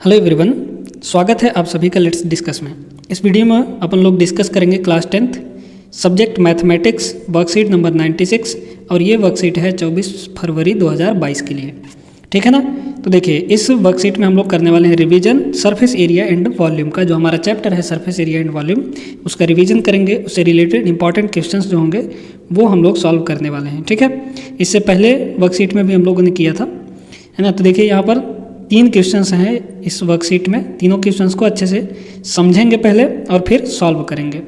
Hello everyone, स्वागत है आप सभी का लेट्स डिस्कस में। इस वीडियो में अपन लोग डिस्कस करेंगे class 10th subject mathematics worksheet number 96 और ये वर्कशीट है 24 फरवरी 2022 के लिए। ठीक है ना। तो देखिए इस वर्कशीट में हम लोग करने वाले हैं revision surface area and volume का। जो हमारा चैप्टर है सरफेस एरिया एंड वॉल्यूम, उसका रिवीजन करेंगे। उससे रिलेटेड इंपॉर्टेंट क्वेश्चंस जो होंगे वो हम लोग सॉल्व करने वाले हैं। ठीक है। इससे पहले वर्कशीट में भी हम लोगों ने किया था, है ना। तो देखिए यहाँ पर 3 क्वेश्चंस हैं इस वर्कशीट में। तीनों क्वेश्चंस को अच्छे से समझेंगे पहले और फिर सॉल्व करेंगे।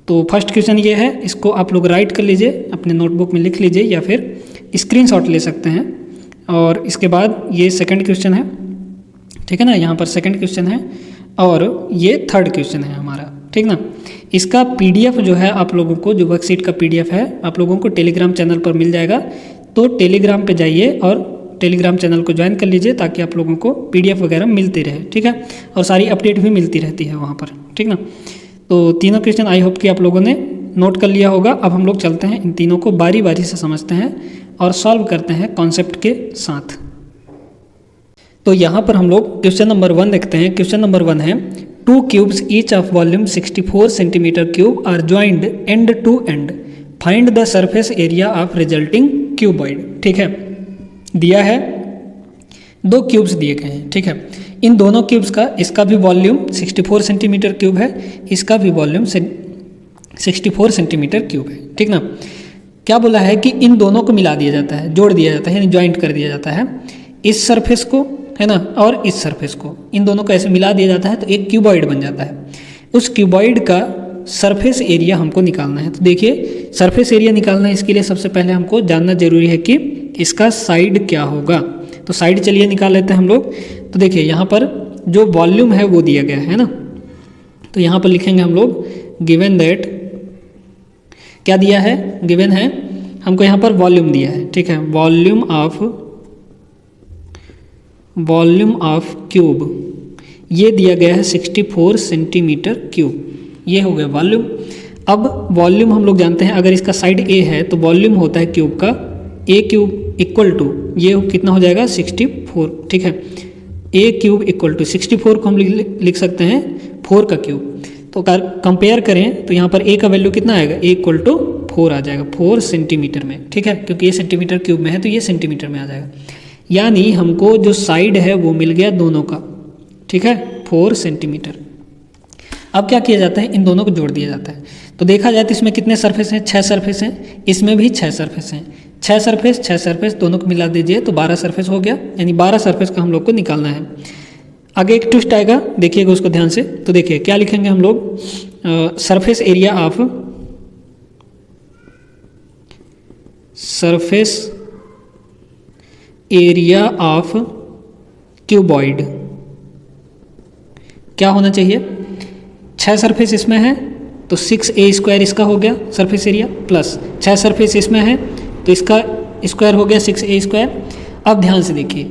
तो फर्स्ट क्वेश्चन ये है, इसको आप लोग राइट कर लीजिए, अपने नोटबुक में लिख लीजिए या फिर स्क्रीनशॉट ले सकते हैं। और इसके बाद ये सेकंड क्वेश्चन है, ठीक है ना। यहाँ पर सेकंड क्वेश्चन है और ये थर्ड क्वेश्चन है हमारा, ठीक ना। इसका PDF जो है आप लोगों को, जो वर्कशीट का PDF है आप लोगों को टेलीग्राम चैनल पर मिल जाएगा। तो टेलीग्राम पे जाइए और टेलीग्राम चैनल को ज्वाइन कर लीजिए ताकि आप लोगों को PDF वगैरह मिलती रहे। ठीक है। और सारी अपडेट भी मिलती रहती है वहाँ पर, ठीक ना। तो तीनों क्वेश्चन आई होप कि आप लोगों ने नोट कर लिया होगा। अब हम लोग चलते हैं इन तीनों को बारी बारी से समझते हैं और सॉल्व करते हैं कॉन्सेप्ट के साथ। तो यहाँ पर हम लोग क्वेश्चन नंबर 1 देखते हैं। क्वेश्चन नंबर 1 है 2 cubes each of volume 64 centimetre cube are joined end to end, find the surface area of resulting cuboid. ठीक है, दिया है 2 क्यूब्स दिए गए हैं। ठीक है, इन दोनों क्यूब्स का, इसका भी वॉल्यूम 64 सेंटीमीटर क्यूब है, इसका भी वॉल्यूम 64 सेंटीमीटर क्यूब है। ठीक ना। क्या बोला है कि इन दोनों को मिला दिया जाता है, जोड़ दिया जाता है, यानी ज्वाइंट कर दिया जाता है। इस सरफेस को, है ना, और इस सरफेस को, इन दोनों को ऐसे मिला दिया जाता है तो एक क्यूबॉइड बन जाता है। उस क्यूबॉइड का सरफेस एरिया हमको निकालना है। तो देखिए सरफेस एरिया निकालना है, इसके लिए सबसे पहले हमको जानना जरूरी है कि इसका साइड क्या होगा। तो साइड चलिए निकाल लेते हैं हम लोग। तो देखिए यहाँ पर जो वॉल्यूम है वो दिया गया है ना। तो यहाँ पर लिखेंगे हम लोग गिवन दैट, क्या दिया है, गिवन है हमको यहाँ पर वॉल्यूम दिया है। ठीक है, वॉल्यूम ऑफ क्यूब ये दिया गया है 64 सेंटीमीटर क्यूब, ये हो गया वॉल्यूम। अब वॉल्यूम हम लोग जानते हैं, अगर इसका साइड A है तो वॉल्यूम होता है क्यूब का A क्यूब इक्वल टू, ये कितना हो जाएगा 64। ठीक है, A क्यूब इक्वल टू 64 को हम लिख सकते हैं 4 का क्यूब। तो कंपेयर करें तो यहाँ पर A का वैल्यू कितना आएगा, A इक्वल टू 4 आ जाएगा, 4 सेंटीमीटर में। ठीक है, क्योंकि ये सेंटीमीटर क्यूब में है तो ये सेंटीमीटर में आ जाएगा। यानी हमको जो साइड है वो मिल गया दोनों का। ठीक है, 4 सेंटीमीटर। अब क्या किया जाता है, इन दोनों को जोड़ दिया जाता है। तो देखा जाए तो इसमें कितने सरफेस हैं, 6 सरफेस हैं, इसमें भी 6 सरफेस हैं। 6 सरफेस दोनों को मिला दीजिए तो 12 सरफेस हो गया, यानी 12 सरफेस का हम लोग को निकालना है। आगे एक ट्विस्ट आएगा, देखिएगा उसको ध्यान से। तो देखिए क्या लिखेंगे हम लोग, सरफेस एरिया ऑफ क्यूबॉइड क्या होना चाहिए, 6 सरफेस इसमें है तो 6a² इसका हो गया सरफेस एरिया, प्लस 6 सरफेस इसमें है तो इसका स्क्वायर हो गया 6a²। अब ध्यान से देखिए,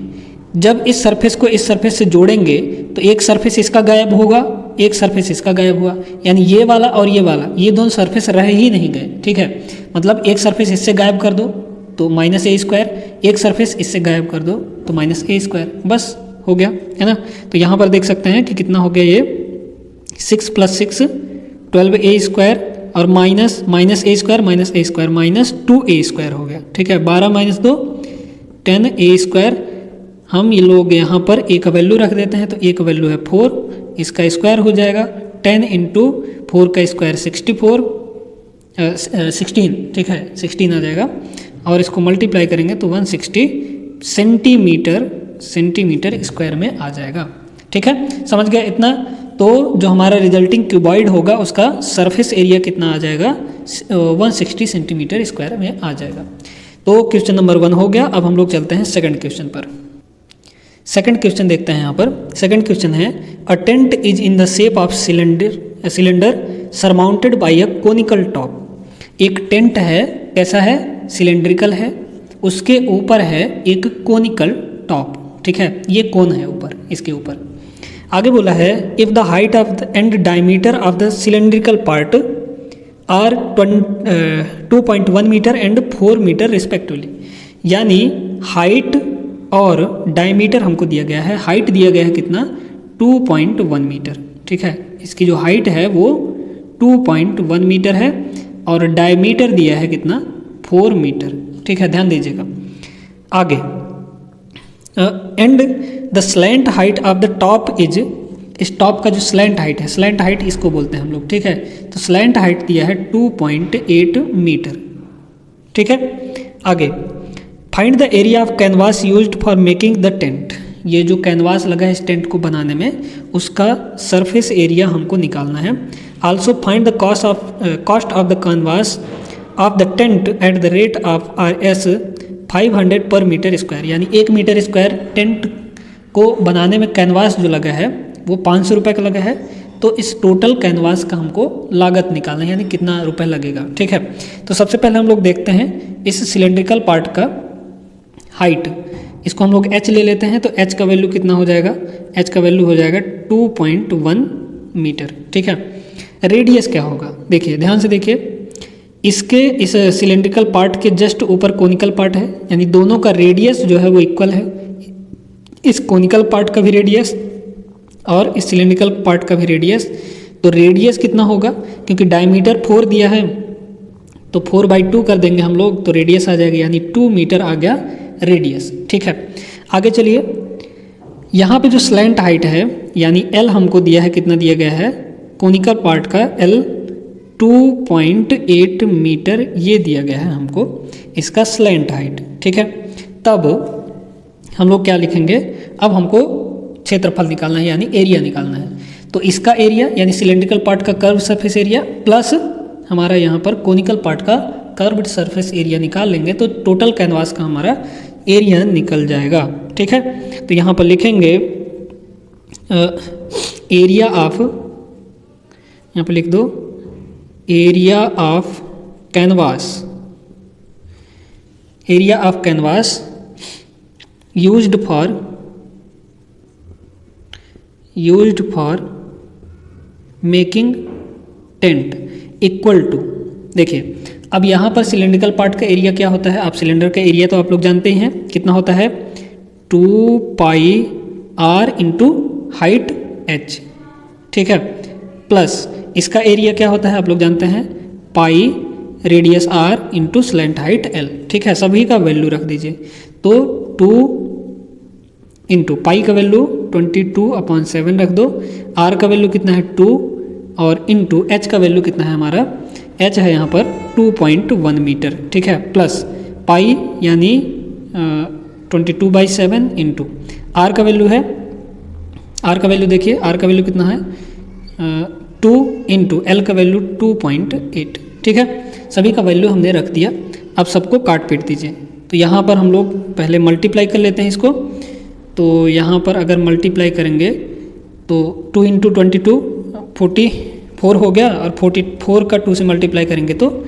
जब इस सरफेस को इस सरफेस से जोड़ेंगे तो एक सरफेस इसका गायब होगा, एक सरफेस इसका गायब हुआ, यानी ये वाला और ये वाला, ये दोनों सरफेस रह ही नहीं गए। ठीक है, मतलब एक सरफेस इससे गायब कर दो तो -a², एक सरफेस इससे गायब कर दो तो -a², बस हो गया, है ना। तो यहाँ पर देख सकते हैं कि कितना हो गया, ये 6 + 6 12a² और -a² -2a² हो गया। ठीक है, 12 - 2 10a²। हम ये लोग यहाँ पर a का वैल्यू रख देते हैं तो a का वैल्यू है 4, इसका स्क्वायर हो जाएगा 10 × 4 का स्क्वायर 16। ठीक है, 16 आ जाएगा और इसको मल्टीप्लाई करेंगे तो 160 सेंटीमीटर स्क्वायर में आ जाएगा। ठीक है, समझ गया इतना। तो जो हमारा रिजल्टिंग क्यूबॉइड होगा उसका सरफेस एरिया कितना आ जाएगा, 160 सेंटीमीटर स्क्वायर में आ जाएगा। तो क्वेश्चन नंबर 1 हो गया। अब हम लोग चलते हैं सेकंड क्वेश्चन पर। सेकंड क्वेश्चन देखते हैं यहाँ पर। सेकंड क्वेश्चन है a tent is in the shape of cylinder surmounted by a conical top. एक टेंट है, कैसा है, सिलेंड्रिकल है, उसके ऊपर है एक कोनिकल टॉप। ठीक है, ये कोन है ऊपर, इसके ऊपर। आगे बोला है if the height of the end diameter of the cylindrical part are 2.1 metre and 4 metre respectively, यानी हाइट और डायमीटर हमको दिया गया है। हाइट दिया गया है कितना, 2.1 मीटर। ठीक है, इसकी जो हाइट है वो 2.1 मीटर है और डायमीटर दिया है कितना, 4 मीटर। ठीक है, ध्यान दीजिएगा। आगे, and the slant height of the top is, इस टॉप का जो स्लैंट हाइट है, स्लैंट हाइट इसको बोलते हैं हम लोग। ठीक है, तो स्लैंट हाइट दिया है 2.8 मीटर। ठीक है, आगे, find the area of canvas used for making the tent. ये जो कैनवास लगा है इस टेंट को बनाने में, उसका सरफेस एरिया हमको निकालना है। Also find the cost of the canvas of the tent at the rate of RS 500 पर मीटर स्क्वायर। यानी 1 मीटर स्क्वायर टेंट को बनाने में कैनवास जो लगा है वो 500 रुपये का लगा है। तो इस टोटल कैनवास का हमको लागत निकालना है, यानी कितना रुपए लगेगा। ठीक है, तो सबसे पहले हम लोग देखते हैं इस सिलेंड्रिकल पार्ट का हाइट, इसको हम लोग h ले लेते हैं। तो h का वैल्यू कितना हो जाएगा, h का वैल्यू हो जाएगा 2.1 मीटर। ठीक है, रेडियस क्या होगा, देखिए ध्यान से देखिए, इसके इस सिलेंड्रिकल पार्ट के जस्ट ऊपर कोनिकल पार्ट है, यानी दोनों का रेडियस जो है वो इक्वल है। इस कोनिकल पार्ट का भी रेडियस और इस सिलेंड्रिकल पार्ट का भी रेडियस, तो रेडियस कितना होगा, क्योंकि डायमीटर 4 दिया है तो 4/2 कर देंगे हम लोग, तो रेडियस आ जाएगा, यानी 2 मीटर आ गया रेडियस। ठीक है, आगे चलिए, यहाँ पे जो स्लैंट हाइट है यानी L हमको दिया है, कितना दिया गया है, कोनिकल पार्ट का L 2.8 मीटर ये दिया गया है हमको, इसका स्लैंट हाइट। ठीक है, तब हम लोग क्या लिखेंगे, अब हमको क्षेत्रफल निकालना है, यानी एरिया निकालना है। तो इसका एरिया यानी सिलेंड्रिकल पार्ट का कर्व सरफेस एरिया प्लस हमारा यहाँ पर कोनिकल पार्ट का कर्व्ड सरफेस एरिया निकाल लेंगे तो टोटल कैनवास का हमारा एरिया निकल जाएगा। ठीक है, तो यहाँ पर लिखेंगे एरिया ऑफ, यहाँ पर लिख दो area of canvas, area of canvas used for making tent equal to, देखिए अब यहाँ पर सिलेंड्रिकल पार्ट का एरिया क्या होता है, आप सिलेंडर का एरिया तो आप लोग जानते ही हैं, कितना होता है 2πr इंटू हाइट h। ठीक है, प्लस इसका एरिया क्या होता है आप लोग जानते हैं, पाई radius r into slant height l। ठीक है, सभी का वैल्यू रख दीजिए, तो 2 इंटू पाई का वैल्यू 22/7 रख दो, r का वैल्यू कितना है 2 और इंटू h का वैल्यू कितना है हमारा, h है यहाँ पर 2.1 मीटर। ठीक है, प्लस पाई यानी 22/7 इंटू r का वैल्यू है, r का वैल्यू देखिए, r का वैल्यू कितना है 2 इंटू l का वैल्यू 2.8। ठीक है, सभी का वैल्यू हमने रख दिया। अब सबको काट पीट दीजिए, तो यहाँ पर हम लोग पहले मल्टीप्लाई कर लेते हैं इसको। तो यहाँ पर अगर मल्टीप्लाई करेंगे तो 2 इंटू 22 44 हो गया, और 44 का 2 से मल्टीप्लाई करेंगे तो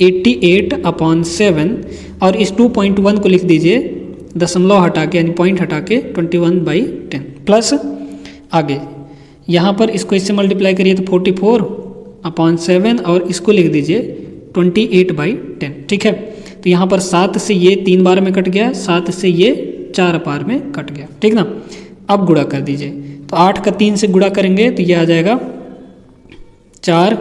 88/7, और इस 2.1 को लिख दीजिए दशमलव हटा के यानी पॉइंट हटा के 21/10, प्लस आगे यहाँ पर इसको इससे मल्टीप्लाई करिए तो 44/7 और इसको लिख दीजिए 28/10। ठीक है, तो यहाँ पर 7 से ये 3 बार में कट गया, 7 से ये 4 बार में कट गया। ठीक ना, अब गुणा कर दीजिए, तो 8 का 3 से गुणा करेंगे तो ये आ जाएगा 4।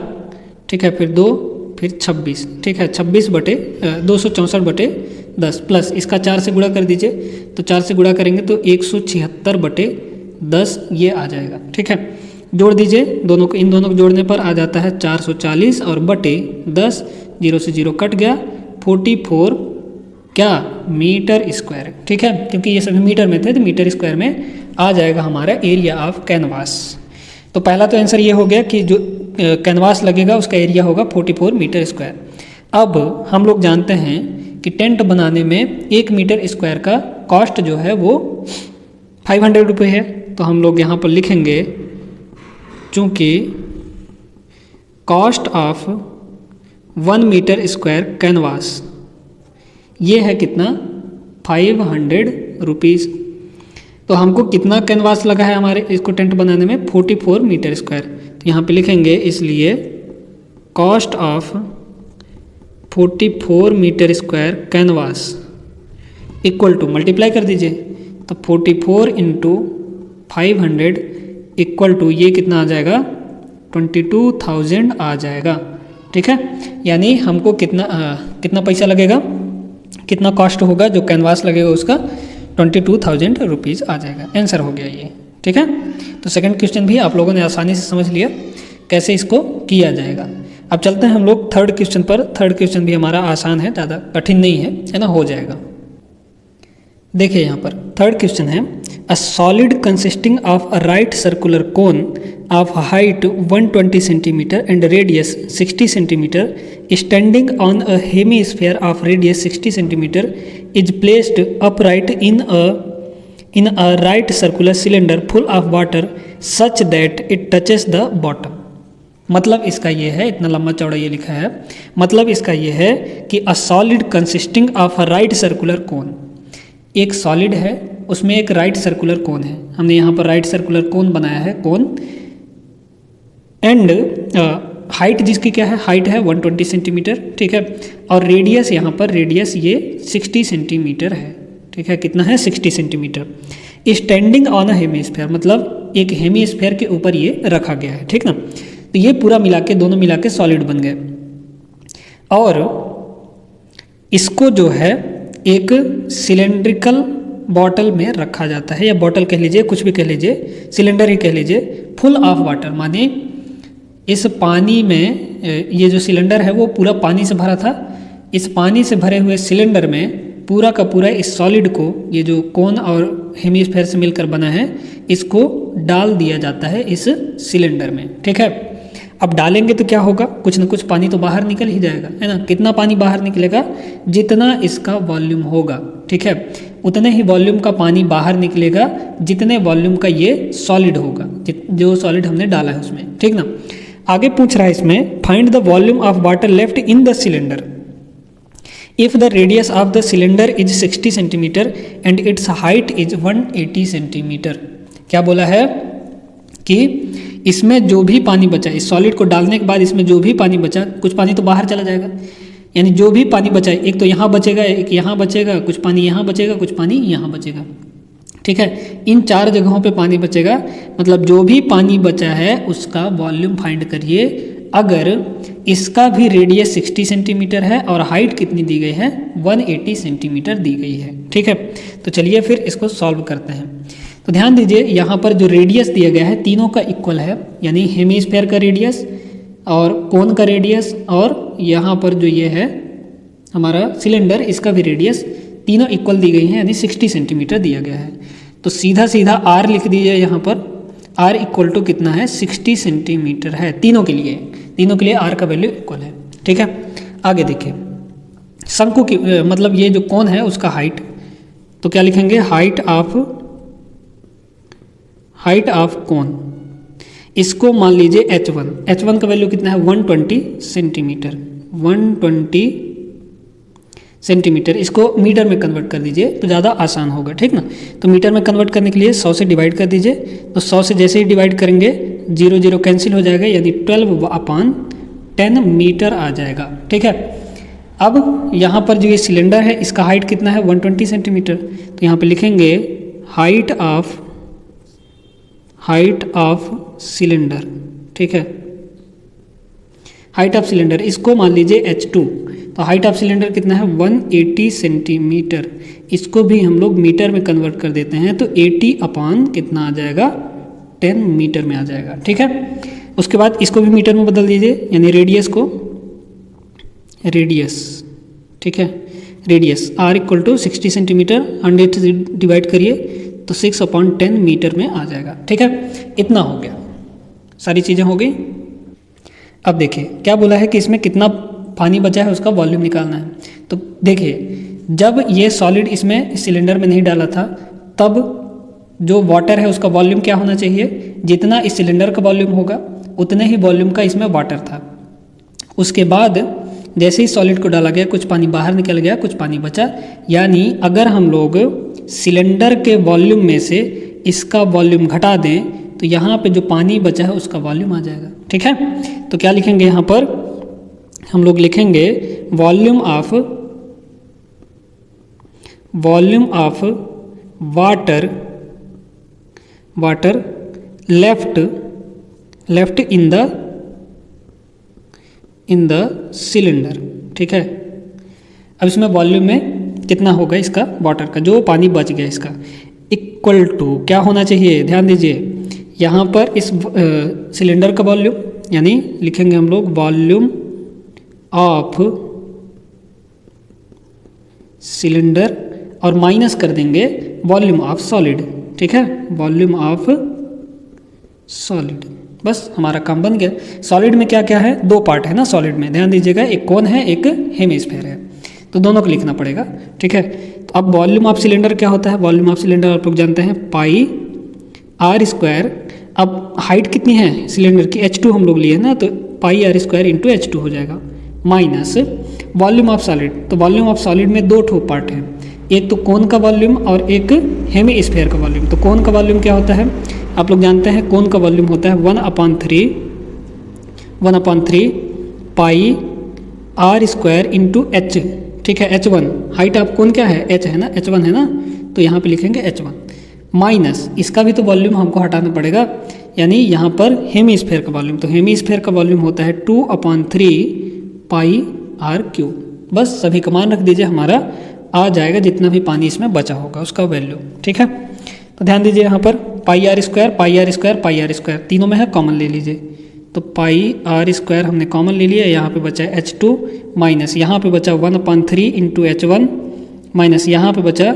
ठीक है, फिर 2, फिर 26। ठीक है, 264/10 प्लस इसका 4 से गुणा कर दीजिए, तो 4 से गुणा करेंगे तो 176/10 ये आ जाएगा। ठीक है, जोड़ दीजिए दोनों को, इन दोनों को जोड़ने पर आ जाता है 440 और बटे 10, 0 से 0 कट गया, 44 क्या मीटर स्क्वायर। ठीक है, क्योंकि ये सभी मीटर में थे तो मीटर स्क्वायर में आ जाएगा हमारा एरिया ऑफ कैनवास। तो पहला तो आंसर ये हो गया कि जो कैनवास लगेगा उसका एरिया होगा 44 मीटर स्क्वायर। अब हम लोग जानते हैं कि टेंट बनाने में 1 मीटर स्क्वायर का कॉस्ट जो है वो 500 रुपये है। तो हम लोग यहाँ पर लिखेंगे, चूँकि cost of 1 metre square canvas ये है कितना 500 रुपीज़। तो हमको कितना कैनवास लगा है हमारे इसको टेंट बनाने में, 44 मीटर स्क्वायर। तो यहाँ पे लिखेंगे इसलिए cost of 44 metre square canvas equal to, multiply कर दीजिए, तो 44 इंटू 500 इक्वल टू ये कितना आ जाएगा 22,000 आ जाएगा। ठीक है, यानी हमको कितना पैसा लगेगा, कितना कॉस्ट होगा जो कैनवास लगेगा उसका 22,000 रुपीज़ आ जाएगा। आंसर हो गया ये। ठीक है, तो सेकंड क्वेश्चन भी आप लोगों ने आसानी से समझ लिया कैसे इसको किया जाएगा। अब चलते हैं हम लोग थर्ड क्वेश्चन पर। थर्ड क्वेश्चन भी हमारा आसान है, ज़्यादा कठिन नहीं है ना, हो जाएगा। देखिए यहाँ पर थर्ड क्वेश्चन है, a solid consisting of a right circular cone of height 120 centimetre and radius 60 centimetre standing on a hemisphere of radius 60 centimetre is placed upright in a right circular cylinder full of water such that it touches the bottom. मतलब इसका ये है, इतना लंबा चौड़ा ये लिखा है, मतलब इसका ये है कि a solid consisting of a right circular cone, एक सॉलिड है उसमें एक राइट सर्कुलर कोन है, हमने यहाँ पर राइट सर्कुलर कोन बनाया है कोन, एंड हाइट जिसकी क्या है, हाइट है 120 सेंटीमीटर। ठीक है, और रेडियस यहाँ पर रेडियस ये 60 सेंटीमीटर है। ठीक है, कितना है 60 centimetre. Standing on a hemisphere, मतलब एक हेमीस्फीयर के ऊपर ये रखा गया है। ठीक ना, तो ये पूरा मिला के दोनों मिला के सॉलिड बन गए, और इसको जो है एक सिलेंड्रिकल बॉटल में रखा जाता है, या बॉटल कह लीजिए, कुछ भी कह लीजिए, सिलेंडर ही कह लीजिए, फुल ऑफ वाटर, माने इस पानी में ये जो सिलेंडर है वो पूरा पानी से भरा था। इस पानी से भरे हुए सिलेंडर में पूरा का पूरा इस सॉलिड को, ये जो कोन और हेमीस्फीयर से मिलकर बना है, इसको डाल दिया जाता है इस सिलेंडर में। ठीक है, अब डालेंगे तो क्या होगा, कुछ ना कुछ पानी तो बाहर निकल ही जाएगा, है ना। कितना पानी बाहर निकलेगा, जितना इसका वॉल्यूम होगा। ठीक है, उतने ही वॉल्यूम का पानी बाहर निकलेगा जितने वॉल्यूम का ये सॉलिड होगा, जो सॉलिड हमने डाला है उसमें। ठीक ना, आगे पूछ रहा है इसमें, find the volume of water left in the cylinder if the radius of the cylinder is 60 centimetre and it's height is 180 centimetre. क्या बोला है कि इसमें जो भी पानी बचा, इस सॉलिड को डालने के बाद इसमें जो भी पानी बचा, कुछ पानी तो बाहर चला जाएगा, यानी जो भी पानी बचा, एक तो यहाँ बचेगा, एक यहाँ बचेगा, कुछ पानी यहाँ बचेगा, कुछ पानी यहाँ बचेगा। ठीक है, इन चार जगहों पे पानी बचेगा, मतलब जो भी पानी बचा है उसका वॉल्यूम फाइंड करिए। अगर इसका भी रेडियस 60 सेंटीमीटर है और हाइट कितनी दी गई है, 180 सेंटीमीटर दी गई है। ठीक है, तो चलिए फिर इसको सॉल्व करते हैं। तो ध्यान दीजिए, यहाँ पर जो रेडियस दिया गया है तीनों का इक्वल है, यानी हेमीस्फीयर का रेडियस और कोन का रेडियस, और यहाँ पर जो ये है हमारा सिलेंडर, इसका भी रेडियस, तीनों इक्वल दी गई हैं, यानी 60 सेंटीमीटर दिया गया है। तो सीधा सीधा आर लिख दीजिए यहाँ पर, आर इक्वल टू कितना है, 60 सेंटीमीटर है तीनों के लिए आर का वैल्यू इक्वल है। ठीक है, आगे देखिए, शंकु की मतलब ये जो कोन है उसका हाइट, तो क्या लिखेंगे, हाइट ऑफ कोन, इसको मान लीजिए h1 का वैल्यू कितना है, 120 सेंटीमीटर, 120 सेंटीमीटर। इसको मीटर में कन्वर्ट कर दीजिए तो ज़्यादा आसान होगा। ठीक ना, तो मीटर में कन्वर्ट करने के लिए 100 से डिवाइड कर दीजिए, तो 100 से जैसे ही डिवाइड करेंगे 0 0 कैंसिल हो जाएगा, यानी 12/10 मीटर आ जाएगा। ठीक है, अब यहाँ पर जो ये सिलेंडर है इसका हाइट कितना है, 120 सेंटीमीटर, तो यहाँ पे लिखेंगे हाइट ऑफ सिलेंडर। ठीक है, हाइट ऑफ सिलेंडर, इसको मान लीजिए h2, तो हाइट ऑफ सिलेंडर कितना है, 180 सेंटीमीटर। इसको भी हम लोग मीटर में कन्वर्ट कर देते हैं, तो 80 कितना आ जाएगा, 10 मीटर में आ जाएगा। ठीक है, उसके बाद इसको भी मीटर में बदल दीजिए, यानी रेडियस को, ठीक है, radius r equal to 60 centimetre, 100 से डिवाइड करिए तो 6/10 मीटर में आ जाएगा। ठीक है, इतना हो गया, सारी चीज़ें हो गई। अब देखिए क्या बोला है कि इसमें कितना पानी बचा है उसका वॉल्यूम निकालना है। तो देखिए, जब ये सॉलिड इसमें सिलेंडर में नहीं डाला था, तब जो वाटर है उसका वॉल्यूम क्या होना चाहिए, जितना इस सिलेंडर का वॉल्यूम होगा उतने ही वॉल्यूम का इसमें वाटर था। उसके बाद जैसे ही सॉलिड को डाला गया, कुछ पानी बाहर निकल गया, कुछ पानी बचा, यानी अगर हम लोग सिलेंडर के वॉल्यूम में से इसका वॉल्यूम घटा दें तो यहाँ पे जो पानी बचा है उसका वॉल्यूम आ जाएगा। ठीक है, तो क्या लिखेंगे यहाँ पर, हम लोग लिखेंगे volume of water left in the cylinder. ठीक है, अब इसमें वॉल्यूम में कितना होगा इसका वाटर का, जो पानी बच गया इसका, इक्वल टू क्या होना चाहिए, ध्यान दीजिए यहाँ पर इस सिलेंडर का वॉल्यूम, यानी लिखेंगे हम लोग वॉल्यूम ऑफ सिलेंडर और माइनस कर देंगे वॉल्यूम ऑफ सॉलिड। ठीक है, वॉल्यूम ऑफ सॉलिड, बस हमारा काम बन गया। सॉलिड में क्या क्या है, दो पार्ट है ना सॉलिड में, ध्यान दीजिएगा, एक कोन है एक हेमिस्फीयर है, तो दोनों को लिखना पड़ेगा। ठीक है, तो अब वॉल्यूम ऑफ सिलेंडर क्या होता है, वॉल्यूम ऑफ सिलेंडर आप लोग जानते हैं पाई आर स्क्वायर। अब हाइट कितनी है सिलेंडर की, H2 हम लोग लिए ना, तो pi r square into H2 हो जाएगा, माइनस वॉल्यूम ऑफ सॉलिड। तो वॉल्यूम ऑफ सॉलिड में दो ठो पार्ट हैं, एक तो कोन का वॉल्यूम और एक हेमिस्फीयर का वॉल्यूम। तो कोन का वॉल्यूम क्या होता है, आप लोग जानते हैं, कोन का वॉल्यूम होता है 1/3 पाई आर स्क्वायर इंटू H। ठीक है, H1 हाइट ऑफ कोन क्या है, H है ना, H1 है ना, तो यहाँ पे लिखेंगे H1 माइनस इसका भी तो वॉल्यूम हमको हटाना पड़ेगा, यानी यहाँ पर हेमिस्फीयर का वॉल्यूम। तो हेमिस्फीयर का वॉल्यूम होता है 2/3 पाई आर क्यूब। बस सभी का मान रख दीजिए, हमारा आ जाएगा जितना भी पानी इसमें बचा होगा उसका वैल्यू। ठीक है, तो ध्यान दीजिए यहाँ पर pi r square pi r square pi r square तीनों में है, कॉमन ले लीजिए। तो पाई आर स्क्वायर हमने कॉमन ले लिया, यहाँ पे बचा H2 माइनस यहाँ पे बचा 1/3 इंटू H1 माइनस यहाँ पे बचा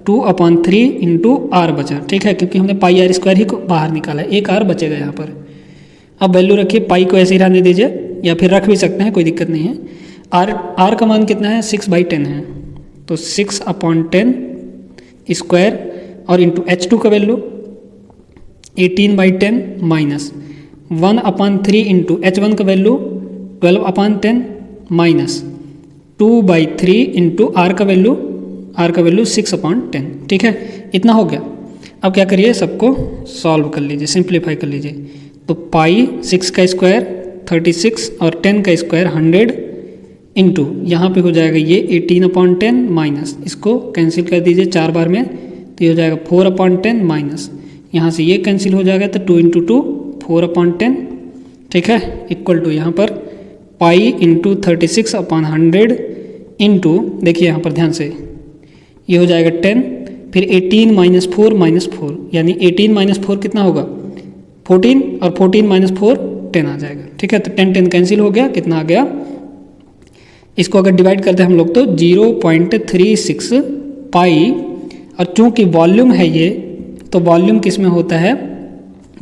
2/3 इंटू आर बचा। ठीक है, क्योंकि हमने पाई आर स्क्वायर ही को बाहर निकाला है, एक आर बचेगा यहाँ पर। अब वैल्यू रखिए, पाई को ऐसे ही रहने दीजिए या फिर रख भी सकते हैं, कोई दिक्कत नहीं है। आर का मान कितना है, 6/10 है, तो 6/10 स्क्वायर और इंटू H2 का वैल्यू 18/10 माइनस 1/3 इंटू H1 का वैल्यू 12/10 माइनस 2/3 इंटू आर का वैल्यू 6/10। ठीक है, इतना हो गया। अब क्या करिए, सबको सॉल्व कर लीजिए, सिंप्लीफाई कर लीजिए। तो पाई 6 का स्क्वायर 36 और 10 का स्क्वायर 100 इंटू यहाँ पे हो जाएगा ये 18/10 माइनस, इसको कैंसिल कर दीजिए 4 बार में, तो ये हो जाएगा 4/10 माइनस यहाँ से ये कैंसिल हो जाएगा, तो 2 इंटू 2 4/10। ठीक है, इक्वल टू यहाँ पर पाई इंटू 36/100 इंटू, देखिए यहाँ पर ध्यान से, ये हो जाएगा 10, फिर 18 - 4 यानी 18 - 4 कितना होगा 14 और 14 - 4 10 आ जाएगा। ठीक है, तो 10 कैंसिल हो गया, कितना आ गया, इसको अगर डिवाइड करते हैं हम लोग तो 0.36 पाई, और चूंकि वॉल्यूम है ये, तो वॉल्यूम किस में होता है,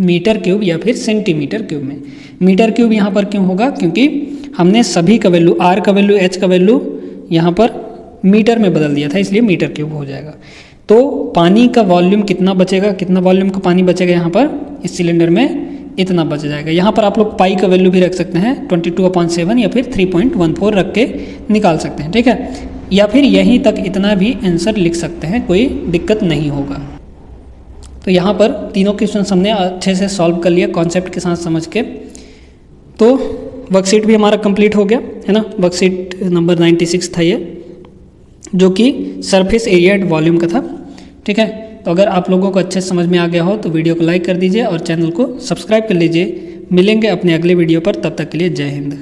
मीटर क्यूब या फिर सेंटीमीटर क्यूब में। मीटर क्यूब यहाँ पर क्यों होगा, क्योंकि हमने सभी का वैल्यू, आर का वैल्यू H का वैल्यू यहाँ पर मीटर में बदल दिया था, इसलिए मीटर क्यूब हो जाएगा। तो पानी का वॉल्यूम कितना बचेगा, कितना वॉल्यूम का पानी बचेगा यहाँ पर इस सिलेंडर में, इतना बच जाएगा। यहाँ पर आप लोग पाई का वैल्यू भी रख सकते हैं 22/7 या फिर 3.14 रख के निकाल सकते हैं। ठीक है, या फिर यहीं तक इतना भी आंसर लिख सकते हैं, कोई दिक्कत नहीं होगा। तो यहाँ पर तीनों क्वेश्चन हमने अच्छे से सॉल्व कर लिया कॉन्सेप्ट के साथ समझ के। तो वर्कशीट भी हमारा कंप्लीट हो गया है ना, वर्कशीट नंबर 96 था ये, जो कि सरफेस एरिया एंड वॉल्यूम का था। ठीक है, तो अगर आप लोगों को अच्छे समझ में आ गया हो तो वीडियो को लाइक कर दीजिए और चैनल को सब्सक्राइब कर लीजिए। मिलेंगे अपने अगले वीडियो पर, तब तक के लिए जय हिंद।